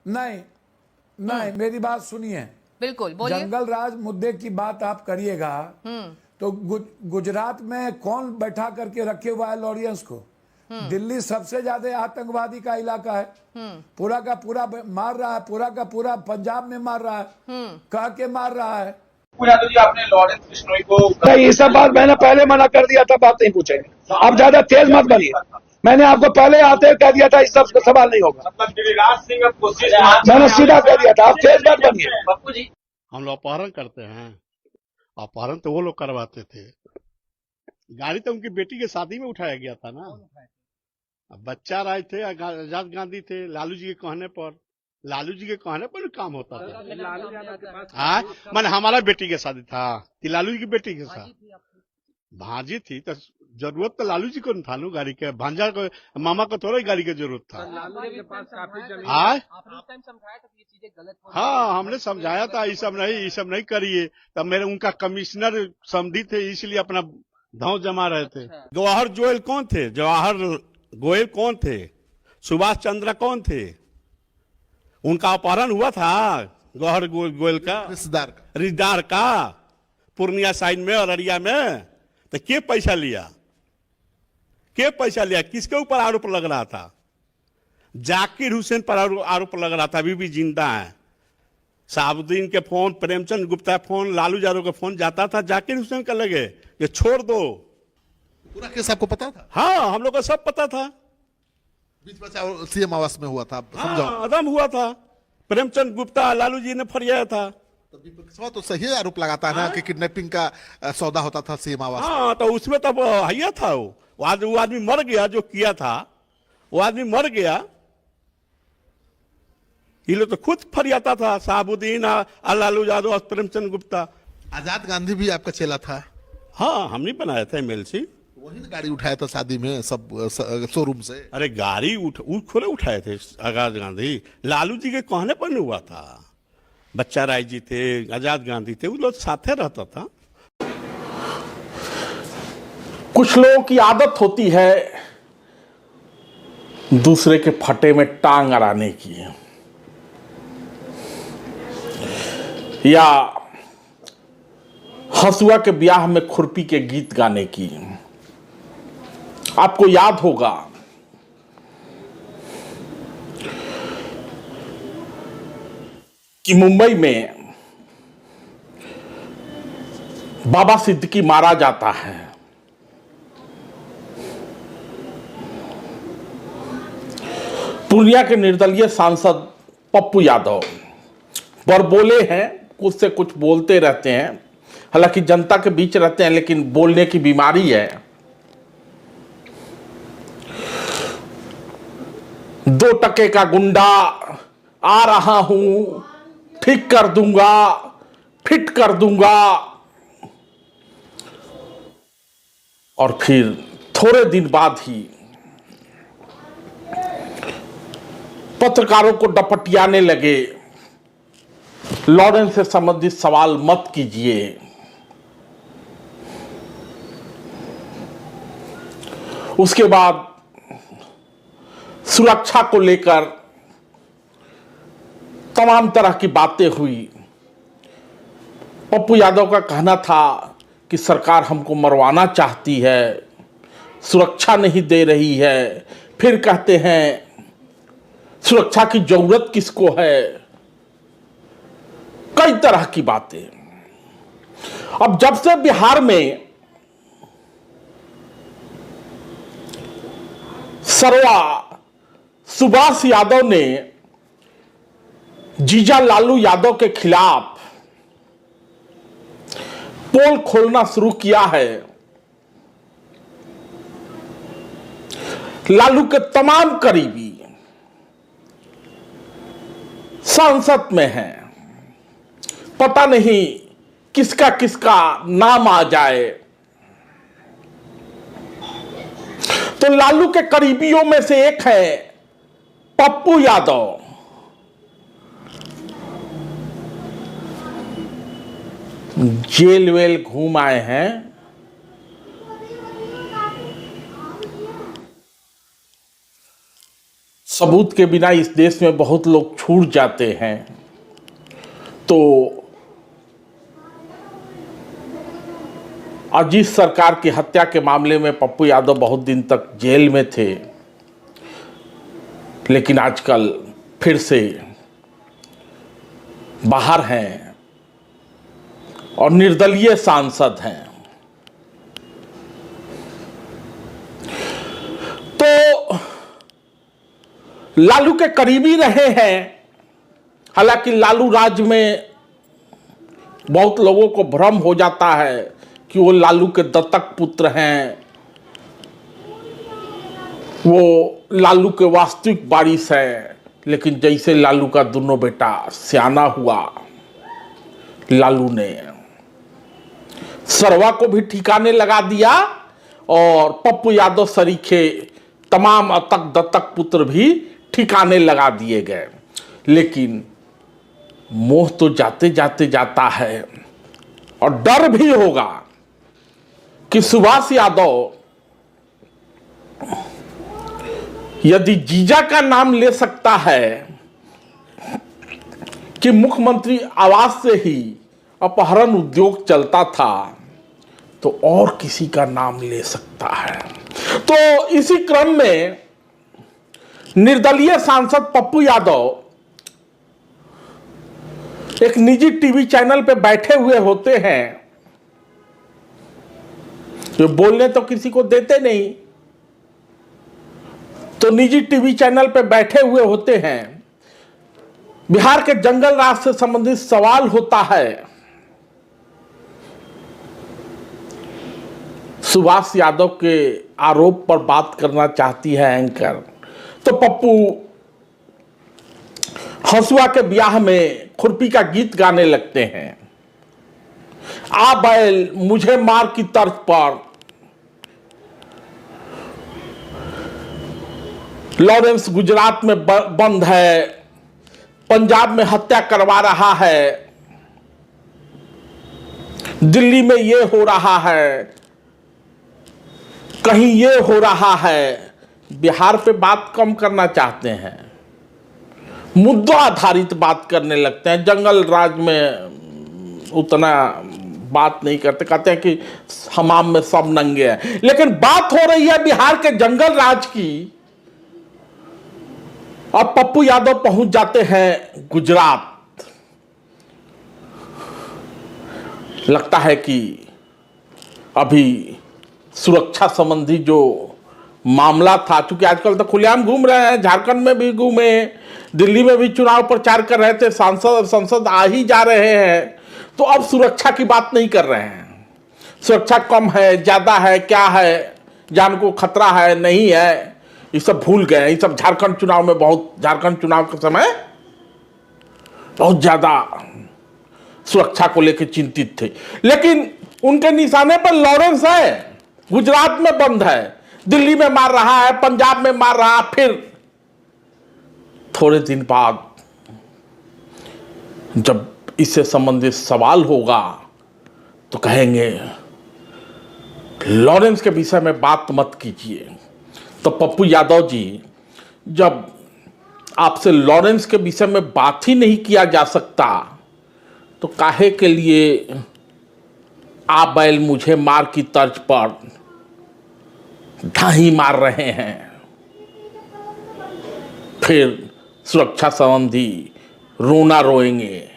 नहीं नहीं, मेरी बात सुनिए। बिल्कुल बोलिए। जंगल राज मुद्दे की बात आप करिएगा तो गुजरात में कौन बैठा करके रखे हुआ है लॉरियंस को? दिल्ली सबसे ज्यादा आतंकवादी का इलाका है। पूरा का पूरा मार रहा है, पूरा का पूरा पंजाब में मार रहा है, कह के मार रहा है। यादव जी, आपने लॉरेंस बिश्नोई को नहीं, ये सब बात मैंने पहले मना कर दिया था, बात नहीं पूछेंगे। आप ज्यादा तेज मत बनिए। मैंने आपको पहले आते हुए कह दिया था, इस सब सवाल नहीं होगा। मतलब गिरिराज सिंह अब कोशिश मैंने सीधा कह दिया था, आप तेज मत बनिए। पप्पू जी, हम लोग अपहरण करते हैं? अपहरण तो वो लोग करवाते थे। गाड़ी तो उनकी बेटी के शादी में उठाया गया था ना। अब बच्चा राय थे, आजाद गांधी थे, लालू जी के कहने पर। लालू जी के कहने पर काम होता था। हाँ, मैंने हमारा बेटी के शादी था कि लालू जी की बेटी के साथ भांजी थी, तो जरूरत तो लालू जी को नहीं था ना गाड़ी के। भांजा को, मामा को थोड़ा ही गाड़ी की जरूरत था। हाँ, हमने समझाया था, ये सब नहीं करिए। तब मेरे उनका कमिश्नर समधी थे, इसलिए अपना धाव जमा रहे थे। जवाहर गोयल कौन थे? जवाहर गोयल कौन थे? सुभाष चंद्र कौन थे? उनका अपहरण हुआ था जवाहर गोयल का, रिश्तेदार का, पूर्णिया साइड में, अररिया में। तो के पैसा लिया? के पैसा लिया? किसके ऊपर आरोप लग रहा था? जाकिर हुसैन पर आरोप लग रहा था, अभी भी जिंदा है। साबुद्दीन के फोन, प्रेमचंद गुप्ता फोन, लालू यादव का फोन जाता था जाकिर हुसैन का लगे, ये छोड़ दो। पूरा केस आपको पता था? हाँ, हम लोग को सब पता था। बीच में सीएम आवास में हुआ था, समझाओ। हाँ, अदम हुआ था। प्रेमचंद गुप्ता लालू जी ने फरियाया था। तो विपक्षवा तो सही आरोप लगाता है ना कि किडनैपिंग का सौदा होता था सीएम आवास। हाँ, तो उसमें तो हया था। वो आदमी मर गया, जो किया था वो आदमी मर गया। ये लोग तो खुद फरियाता था, साबुद्दीन, लालू यादव, प्रेमचंद गुप्ता। आजाद गांधी भी आपका चेला था? हाँ, हमने बनाया था एमएलसी। वही गाड़ी उठाया था शादी में, सब शोरूम से। अरे गाड़ी खुले उठाए थे आजाद गांधी। लालू जी के कहने पर नहीं हुआ था। बच्चा राय जी थे, आजाद गांधी थे, वो लोग साथे रहता था। कुछ लोगों की आदत होती है दूसरे के फटे में टांग अड़ाने की, या हसुआ के ब्याह में खुरपी के गीत गाने की। आपको याद होगा कि मुंबई में बाबा सिद्दीकी मारा जाता है। पूर्णिया के निर्दलीय सांसद पप्पू यादव बड़बोले हैं, कुछ से कुछ बोलते रहते हैं। हालांकि जनता के बीच रहते हैं, लेकिन बोलने की बीमारी है। 2 टके का गुंडा आ रहा हूं, ठीक कर दूंगा, फिट कर दूंगा, और फिर थोड़े दिन बाद ही पत्रकारों को डपटियाने लगे, लॉरेंस से संबंधित सवाल मत कीजिए। उसके बाद सुरक्षा को लेकर तमाम तरह की बातें हुई। पप्पू यादव का कहना था कि सरकार हमको मरवाना चाहती है, सुरक्षा नहीं दे रही है। फिर कहते हैं सुरक्षा की जरूरत किसको है। कई तरह की बातें। अब जब से बिहार में सरवा सुभाष यादव ने जीजा लालू यादव के खिलाफ पोल खोलना शुरू किया है, लालू के तमाम करीबी संसद में हैं। पता नहीं किसका किसका नाम आ जाए। तो लालू के करीबियों में से एक है पप्पू यादव। जेल वेल घूम आए हैं। सबूत के बिना इस देश में बहुत लोग छूट जाते हैं। तो अजीत सरकार की हत्या के मामले में पप्पू यादव बहुत दिन तक जेल में थे, लेकिन आजकल फिर से बाहर हैं और निर्दलीय सांसद हैं। तो लालू के करीबी रहे हैं। हालांकि लालू राज में बहुत लोगों को भ्रम हो जाता है कि वो लालू के दत्तक पुत्र हैं, वो लालू के वास्तविक वारिस है। लेकिन जैसे लालू का दोनों बेटा सियाना हुआ, लालू ने सरवा को भी ठिकाने लगा दिया और पप्पू यादव सरीखे तमाम अतक दत्तक पुत्र भी ठिकाने लगा दिए गए। लेकिन मोह तो जाते जाते जाता है और डर भी होगा कि सुभाष यादव यदि जीजा का नाम ले सकता है कि मुख्यमंत्री आवास से ही अपहरण उद्योग चलता था, तो और किसी का नाम ले सकता है। तो इसी क्रम में निर्दलीय सांसद पप्पू यादव एक निजी टीवी चैनल पे बैठे हुए होते हैं, जो बोलने तो किसी को देते नहीं, तो निजी टीवी चैनल पे बैठे हुए होते हैं। बिहार के जंगल राज से संबंधित सवाल होता है, सुभाष यादव के आरोप पर बात करना चाहती है एंकर, तो पप्पू हंसुआ के ब्याह में खुरपी का गीत गाने लगते हैं। आ बैल मुझे मार की तर्ज पर लॉरेंस गुजरात में बंद है, पंजाब में हत्या करवा रहा है, दिल्ली में ये हो रहा है, कहीं ये हो रहा है। बिहार पे बात कम करना चाहते हैं, मुद्दा आधारित बात करने लगते हैं। जंगल राज में उतना बात नहीं करते, कहते हैं कि हमाम में सब नंगे हैं। लेकिन बात हो रही है बिहार के जंगल राज की, और पप्पू यादव पहुंच जाते हैं गुजरात। लगता है कि अभी सुरक्षा संबंधी जो मामला था, चूंकि आजकल तो खुलेआम घूम रहे हैं, झारखंड में भी घूमे, दिल्ली में भी चुनाव प्रचार कर रहे थे, संसद आ ही जा रहे हैं, तो अब सुरक्षा की बात नहीं कर रहे हैं। सुरक्षा कम है, ज्यादा है, क्या है, जान को खतरा है, नहीं है, ये सब भूल गए। ये सब झारखंड चुनाव में झारखंड चुनाव के समय बहुत ज्यादा सुरक्षा को लेकर चिंतित थे। लेकिन उनके निशाने पर लॉरेंस है, गुजरात में बंद है, दिल्ली में मार रहा है, पंजाब में मार रहा है। फिर थोड़े दिन बाद जब इससे संबंधित सवाल होगा तो कहेंगे लॉरेंस के विषय में बात मत कीजिए। तो पप्पू यादव जी, जब आपसे लॉरेंस के विषय में बात ही नहीं किया जा सकता, तो काहे के लिए आप बैल मुझे मार की तर्ज पर ढाई मार रहे हैं। फिर सुरक्षा संबंधी रोना रोएंगे।